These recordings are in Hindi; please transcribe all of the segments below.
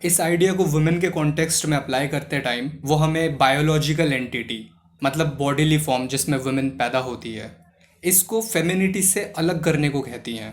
इस आइडिया को वुमेन के कॉन्टेक्स्ट में अप्लाई करते टाइम वो हमें बायोलॉजिकल एंटिटी मतलब बॉडीली फॉर्म जिसमें वुमेन पैदा होती है इसको फेमिनिटी से अलग करने को कहती हैं।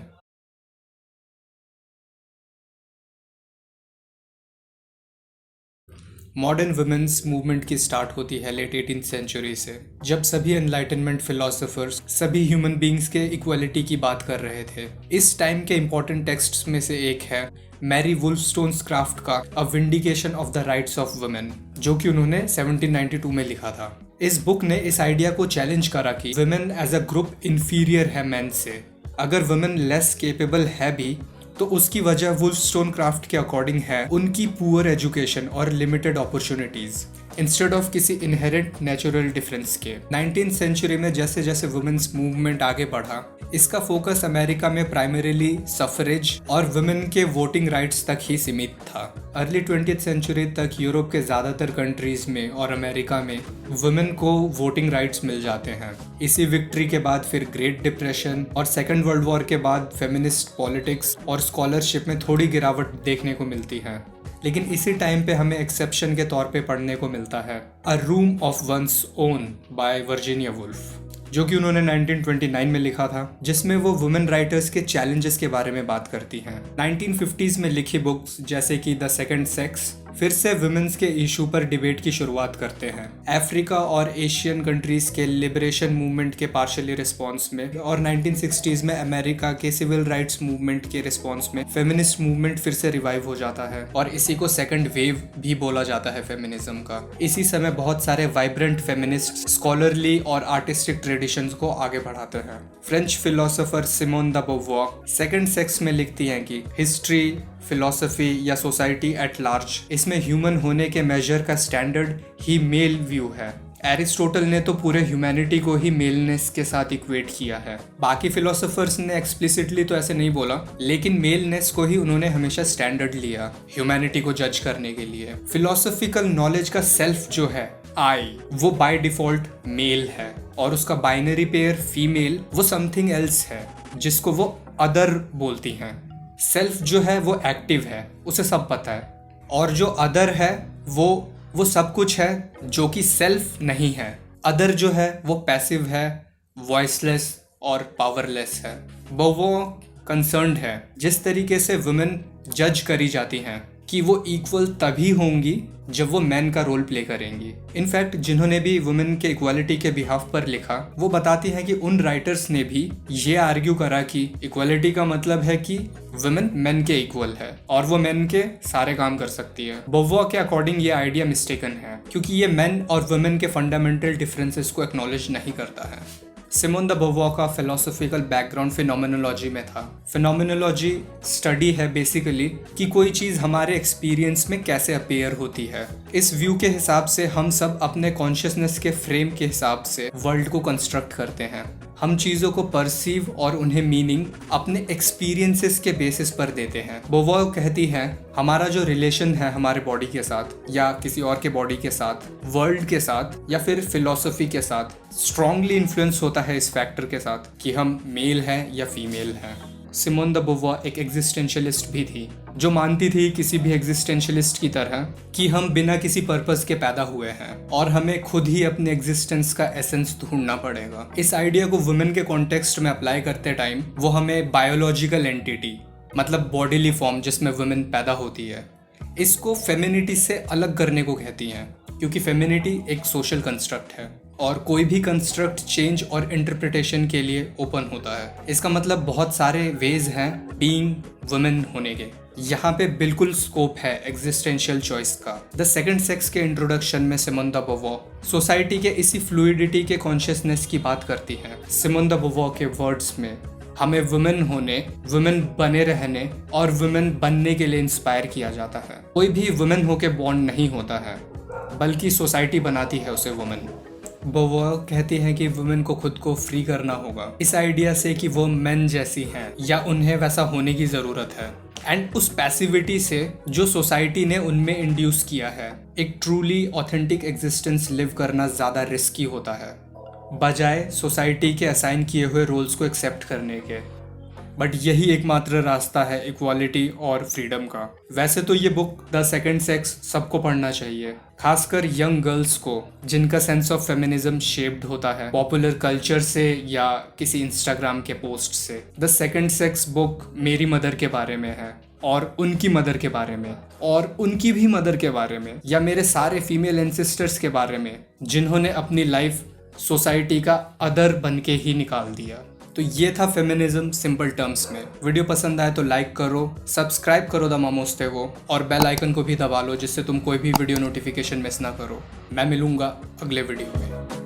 मॉडर्न वुमेन्स मूवमेंट की स्टार्ट होती है लेट 18th सेंचुरी से, जब सभी एनलाइटनमेंट फिलोसोफर्स सभी ह्यूमन बींग्स के इक्वलिटी की बात कर रहे थे। इस टाइम के इंपॉर्टेंट टेक्स्ट्स में से एक है मैरी वुल्फस्टोन्सक्राफ्ट का a vindication of the rights of women, जो कि उन्होंने 1792 में लिखा था। इस बुक ने इस आइडिया को चैलेंज करा कि women as a group inferior है मैन से। अगर वुमेन लेस केपेबल है भी तो उसकी वजह वुल्फस्टोनक्राफ्ट के अकॉर्डिंग है उनकी पुअर एजुकेशन और लिमिटेड अपॉर्चुनिटीज इंस्टेड ऑफ किसी इनहेरेंट नेचुरल डिफरेंस के। 19th सेंचुरी में जैसे जैसे वुमेन्स मूवमेंट आगे बढ़ा, इसका फोकस अमेरिका में प्राइमरीली सफरेज और वुमेन के वोटिंग राइट्स तक ही सीमित था। अर्ली 20th सेंचुरी तक यूरोप के ज़्यादातर कंट्रीज में और अमेरिका में वुमेन को वोटिंग राइट्स मिल जाते हैं। इसी विक्ट्री के बाद फिर ग्रेट डिप्रेशन और सेकेंड वर्ल्ड वॉर के बाद फेमिनिस्ट पॉलिटिक्स और स्कॉलरशिप में थोड़ी गिरावट देखने को मिलती है। लेकिन इसी टाइम पे हमें एक्सेप्शन के तौर पे पढ़ने को मिलता है a room of one's own by Virginia Woolf, जो कि उन्होंने 1929 में लिखा था, जिसमें वो वुमेन राइटर्स के चैलेंजेस के बारे में बात करती हैं। 1950s में लिखी बुक्स जैसे कि द सेकंड सेक्स फिर से वुमेन्स के इशू पर डिबेट की शुरुआत करते हैं। अफ्रीका और एशियन कंट्रीज के लिबरेशन मूवमेंट के पार्शियली रिस्पॉन्स में और 1960s में अमेरिका के सिविल राइट्स मूवमेंट के रिस्पॉन्स में फेमिनिस्ट मूवमेंट फिर से रिवाइव हो जाता है और इसी को सेकंड वेव भी बोला जाता है फेमिनिज्म का। इसी समय बहुत सारे वाइब्रेंट फेमिनिस्ट स्कॉलरली और आर्टिस्टिक ट्रेडिशंस को आगे बढ़ाते हैं। French philosopher Simone de Beauvoir second sex में लिखती हैं कि हिस्ट्री, फिलॉसफी या सोसाइटी एट लार्ज इसमें ह्यूमन होने के मेजर का स्टैंडर्ड ही मेल व्यू है। एरिस्टोटल ने तो पूरे ह्यूमैनिटी को ही मेलनेस के साथ इक्वेट किया है। बाकी फिलोसोफर्स ने एक्सप्लिसिटली तो ऐसे नहीं बोला, लेकिन मेलनेस को ही उन्होंने हमेशा स्टैंडर्ड लिया ह्यूमैनिटी को जज करने के लिए। फिलोसॉफिकल नॉलेज का सेल्फ जो है आई, वो बाय डिफॉल्ट मेल है और उसका बाइनरी पेयर फीमेल वो समथिंग एल्स है जिसको वो अदर बोलती हैं। सेल्फ जो है वो एक्टिव है, उसे सब पता है, और जो अदर है वो सब कुछ है जो कि सेल्फ नहीं है। अदर जो है वो पैसिव है, वॉइसलेस और पावरलेस है। वो कंसर्न्ड है जिस तरीके से वुमेन जज करी जाती हैं कि वो इक्वल तभी होंगी जब वो मैन का रोल प्ले करेंगी। इनफैक्ट जिन्होंने भी वुमेन के इक्वालिटी के बिहाफ पर लिखा वो बताती हैं कि उन राइटर्स ने भी ये आर्ग्यू करा कि इक्वालिटी का मतलब है कि वुमेन मेन के इक्वल है और वो मेन के सारे काम कर सकती है। बोवॉर के अकॉर्डिंग ये आइडिया मिस्टेकन है क्योंकि ये मेन और वुमेन के फंडामेंटल डिफरेंसेस को एक्नॉलेज नहीं करता है। सिमोन द बोवॉर का फिलोसॉफिकल बैकग्राउंड फिनोमिनोलॉजी में था। फिनोमिनोलॉजी स्टडी है बेसिकली कि कोई चीज़ हमारे एक्सपीरियंस में कैसे अपीयर होती है। इस व्यू के हिसाब से हम सब अपने कॉन्शियसनेस के फ्रेम के हिसाब से वर्ल्ड को कंस्ट्रक्ट करते हैं। हम चीज़ों को परसीव और उन्हें मीनिंग अपने एक्सपीरियंसेस के बेसिस पर देते हैं। बोवॉर कहती है हमारा जो रिलेशन है हमारे बॉडी के साथ या किसी और के बॉडी के साथ, वर्ल्ड के साथ या फिर फिलॉसफी के साथ स्ट्रांगली इन्फ्लुएंस होता है इस फैक्टर के साथ कि हम मेल हैं या फीमेल हैं। सिमोन द बोवॉर एक एग्जिस्टेंशियलिस्ट भी थी जो मानती थी किसी भी एग्जिस्टेंशियलिस्ट की तरह कि हम बिना किसी पर्पस के पैदा हुए हैं और हमें खुद ही अपने एग्जिस्टेंस का एसेंस ढूंढना पड़ेगा। इस आइडिया को वुमेन के कॉन्टेक्स्ट में अप्लाई करते टाइम वो हमें बायोलॉजिकल एंटिटी मतलब बॉडीली फॉर्म जिसमें वुमेन पैदा होती है इसको फेमिनिटी से अलग करने को कहती हैं, क्योंकि फेमिनिटी एक सोशल कंस्ट्रक्ट है और कोई भी कंस्ट्रक्ट चेंज और इंटरप्रिटेशन के लिए ओपन होता है। इसका मतलब बहुत सारे वेज हैं बीइंग वुमेन होने के। यहाँ पे बिल्कुल स्कोप है एग्जिस्टेंशियल चॉइस का। द सेकंड सेक्स के इंट्रोडक्शन में सिमोन द बोवॉर सोसाइटी के इसी फ्लूइडिटी के कॉन्शियसनेस की बात करती है। सिमोन द बोवॉर के वर्ड्स में हमें वुमेन होने, वुमेन बने रहने और वुमेन बनने के लिए इंस्पायर किया जाता है। कोई भी वुमेन होके बॉर्न नहीं होता है, बल्कि सोसाइटी बनाती है उसे वुमेन। बोवॉर कहती हैं कि वुमेन को खुद को फ्री करना होगा इस आइडिया से कि वो मेन जैसी हैं या उन्हें वैसा होने की ज़रूरत है, एंड उस पैसिविटी से जो सोसाइटी ने उनमें इंड्यूस किया है। एक ट्रूली ऑथेंटिक एग्जिस्टेंस लिव करना ज़्यादा रिस्की होता है बजाय सोसाइटी के असाइन किए हुए रोल्स को एक्सेप्ट करने के। बट यही एकमात्र रास्ता है इक्वालिटी और फ्रीडम का। वैसे तो ये बुक द सेकंड सेक्स सबको पढ़ना चाहिए, खासकर यंग गर्ल्स को जिनका सेंस ऑफ फेमिनिज्म शेप्ड होता है पॉपुलर कल्चर से या किसी इंस्टाग्राम के पोस्ट से। द सेकंड सेक्स बुक मेरी मदर के बारे में है और उनकी मदर के बारे में और उनकी भी मदर के बारे में, या मेरे सारे फीमेल एंसेस्टर्स के बारे में जिन्होंने अपनी लाइफ सोसाइटी का अदर बन के ही निकाल दिया। तो ये था फेमिनिज्म सिंपल टर्म्स में। वीडियो पसंद आए तो लाइक करो, सब्सक्राइब करो द मामोस्ते को और बेल आइकन को भी दबा लो जिससे तुम कोई भी वीडियो नोटिफिकेशन मिस ना करो। मैं मिलूंगा अगले वीडियो में।